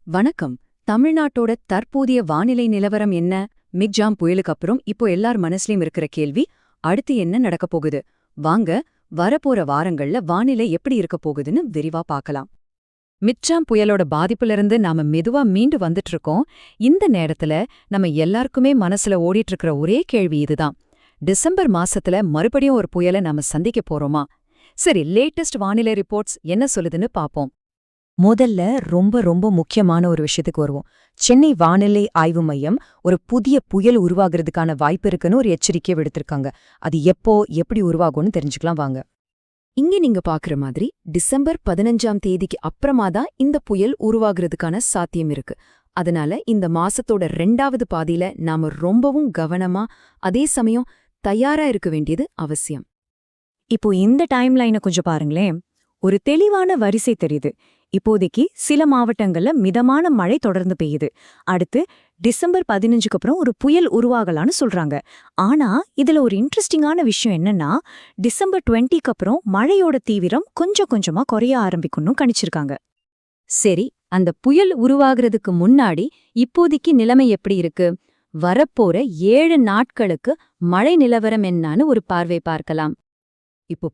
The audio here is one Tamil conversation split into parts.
வணக்கம். தமிழ்நாட்டோட தற்போதைய வானிலை நிலவரம் என்ன? மிக்ஜாம் புயலுக்கு அப்புறம் இப்போ எல்லார் மனசுலயும் இருக்கிற கேள்வி, அடுத்து என்ன நடக்கப் போகுது? வாங்க, வரப்போற வாரங்கள்ல வானிலை எப்படி இருக்கப் போகுதுன்னு விரிவா பார்க்கலாம். மிக்ஜாம் புயலோட பாதிப்புல நாம மெதுவா மீண்டு வந்துட்டு இருக்கோம். இந்த நேரத்துல நம்ம எல்லாருக்குமே மனசுல ஓடிட்டு இருக்கிற ஒரே கேள்வி இதுதான். டிசம்பர் மாசத்துல மறுபடியும் ஒரு புயலை நாம சந்திக்க போறோமா? சரி, லேட்டஸ்ட் வானிலை ரிப்போர்ட்ஸ் என்ன சொல்லுதுன்னு பாப்போம். முதல்ல ரொம்ப ரொம்ப முக்கியமான ஒரு விஷயத்துக்கு வருவோம். சென்னை வானிலை ஆய்வு மையம் ஒரு புதிய புயல் உருவாகிறதுக்கான வாய்ப்பு இருக்குன்னு ஒரு எச்சரிக்கை விடுத்திருக்காங்க. அது எப்போ எப்படி உருவாகும்னு தெரிஞ்சுக்கலாம் வாங்க. இங்க நீங்க பாக்குற மாதிரி டிசம்பர் 15ஆம் தேதிக்கு அப்புறமா தான் இந்த புயல் உருவாகிறதுக்கான சாத்தியம் இருக்கு. அதனால இந்த மாசத்தோட 2வது பாதியில நாம ரொம்பவும் கவனமா, அதே சமயம் தயாரா இருக்க வேண்டியது அவசியம். இப்போ இந்த டைம்லைனை கொஞ்சம் பாருங்களேன். ஒரு தெளிவான வரிசை தெரியுது. இப்போதைக்கு சில மாவட்டங்கள்ல மிதமான மழை தொடர்ந்து பெய்யுது. அடுத்து டிசம்பர் 15க்கு அப்புறம் ஒரு புயல் உருவாகலான்னு சொல்றாங்க. ஆனா இதுல ஒரு இன்ட்ரெஸ்டிங்கான விஷயம் என்னன்னா, டிசம்பர் 20க்கு அப்புறம் மழையோட தீவிரம் கொஞ்சம் கொஞ்சமா குறைய ஆரம்பிக்கும்னு கணிச்சிருக்காங்க. சரி, அந்த புயல் உருவாகிறதுக்கு முன்னாடி இப்போதைக்கு நிலைமை எப்படி இருக்கு? வரப்போற 7 நாட்களுக்கு மழை நிலவரம் என்னன்னு ஒரு பார்வை பார்க்கலாம். இப்போ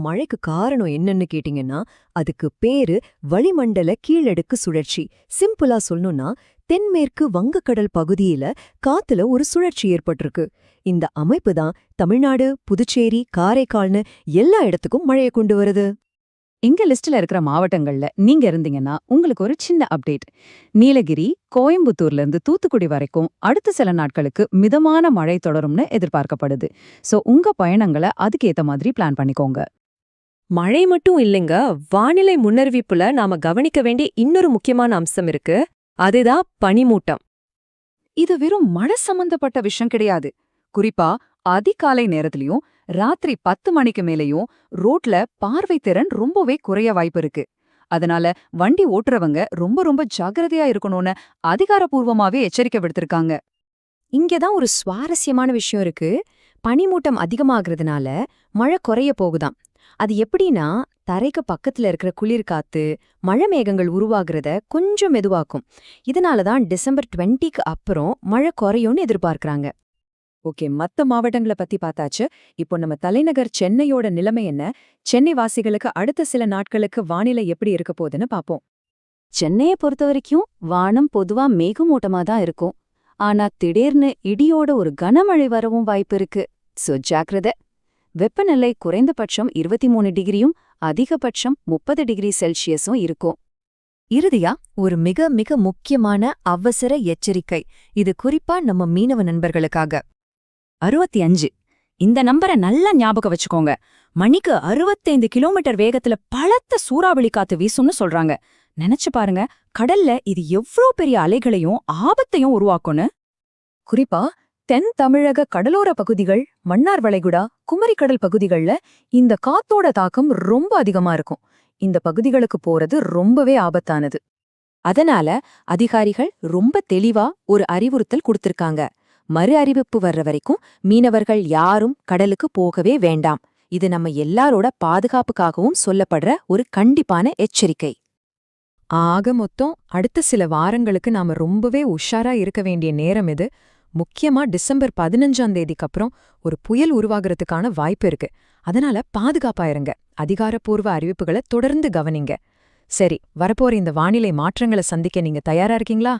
மழைக்கு காரணம் என்னன்னு கேட்டீங்கன்னா, அதுக்கு பேரு வளிமண்டல கீழடுக்கு சுழற்சி. சிம்பிளா சொல்லணும்னா, தென்மேற்கு வங்கக்கடல் பகுதியில காத்துல ஒரு சுழற்சி ஏற்பட்டிருக்கு. இந்த அமைப்பு தான் தமிழ்நாடு, புதுச்சேரி, காரைக்கால்னு எல்லா இடத்துக்கும் மழையை கொண்டு வருது. எங்க லிஸ்ட்ல இருக்கிற மாவட்டங்கள்ல நீங்க இருந்தீங்கன்னா உங்களுக்கு ஒரு சின்ன அப்டேட். நீலகிரி, கோயம்புத்தூர்ல இருந்து தூத்துக்குடி வரைக்கும் அடுத்த சில நாட்களுக்கு மிதமான மழை தொடரும்னு எதிர்பார்க்கப்படுது. சோ உங்க பயணங்களை அதுக்கேத்த மாதிரி பிளான் பண்ணிக்கோங்க. மழை மட்டும் இல்லைங்க, வானிலை முன்னறிவிப்புல நாம கவனிக்க வேண்டிய இன்னொரு முக்கியமான அம்சம் இருக்கு. அதுதான் பனிமூட்டம். இது வெறும் மழை சம்பந்தப்பட்ட விஷயம் கிடையாது. குறிப்பா அதிகாலை நேரத்திலயும் ராத்திரி 10 மணிக்கு மேலேயும் ரோட்ல பார்வை திறன் ரொம்பவே குறைய வாய்ப்பு இருக்கு. அதனால வண்டி ஓட்டுறவங்க ரொம்ப ரொம்ப ஜாக்கிரதையா இருக்கணும்னு அதிகாரப்பூர்வமாவே எச்சரிக்கை விடுத்திருக்காங்க. இங்கதான் ஒரு சுவாரஸ்யமான விஷயம் இருக்கு. பனிமூட்டம் அதிகமாகிறதுனால மழை குறைய போகுதாம். அது எப்படின்னா, தரைக்கு பக்கத்துல இருக்கிற குளிர்காத்து மழை மேகங்கள் உருவாகிறத கொஞ்சம் மெதுவாக்கும். இதனாலதான் டிசம்பர் 20க்கு அப்புறம் மழை குறையும்னு எதிர்பார்க்கறாங்க. ஓகே, மத்த மாவட்டங்களை பத்தி பார்த்தாச்சு. இப்போ நம்ம தலைநகர் சென்னையோட நிலைமை என்ன? சென்னை வாசிகளுக்கு அடுத்த சில நாட்களுக்கு வானிலை எப்படி இருக்க போகுதுன்னு பாப்போம். சென்னையை பொறுத்த வரைக்கும் வானம் பொதுவா மேகமூட்டமா தான் இருக்கும். ஆனா திடீர்னு இடியோட ஒரு கனமழை வரவும் வாய்ப்பு இருக்கு. சோ ஜாக்கிரதை. வெப்பநிலை குறைந்தபட்சம் 23 டிகிரியும் அதிகபட்சம் 30 டிகிரி செல்சியஸும் இருக்கும். இறுதியா ஒரு மிக மிக முக்கியமான அவசர எச்சரிக்கை. இது குறிப்பா நம்ம மீனவ நண்பர்களுக்காக. 65. இந்த நம்பரை நல்லா ஞாபகம் வச்சுக்கோங்க. மணிக்கு 65 கிலோமீட்டர் வேகத்துல பலத்த சூறாவளி காத்து வீசும்னு சொல்றாங்க. நினைச்சு பாருங்க, கடல்ல இது எவ்ளோ பெரிய அலைகளையும் ஆபத்தையும் உருவாக்கும்னு. குறிப்பா தென் தமிழக கடலோர பகுதிகள், மன்னார் வளைகுடா, குமரிக்கடல் பகுதிகள்ல இந்த காத்தோட தாக்கம் ரொம்ப அதிகமா இருக்கும். இந்த பகுதிகளுக்கு போறது ரொம்பவே ஆபத்தானது. அதனால அதிகாரிகள் ரொம்ப தெளிவா ஒரு அறிவுறுத்தல் கொடுத்திருக்காங்க. மறு அறிவிப்பு வர்ற வரைக்கும் மீனவர்கள் யாரும் கடலுக்கு போகவே வேண்டாம். இது நம்ம எல்லாரோட பாதுகாப்புக்காகவும் சொல்லப்படுற ஒரு கண்டிப்பான எச்சரிக்கை. ஆக மொத்தம் அடுத்த சில வாரங்களுக்கு நாம ரொம்பவே உஷாரா இருக்க வேண்டிய நேரம் இது. முக்கியமா டிசம்பர் 15ஆம் தேதிக்கு அப்புறம் ஒரு புயல் உருவாகிறதுக்கான வாய்ப்பு இருக்கு. அதனால பாதுகாப்பா இருங்க. அதிகாரப்பூர்வ அறிவிப்புகளை தொடர்ந்து கவனிங்க. சரி, வரப்போற இந்த வானிலை மாற்றங்களை சந்திக்க நீங்க தயாரா இருக்கீங்களா?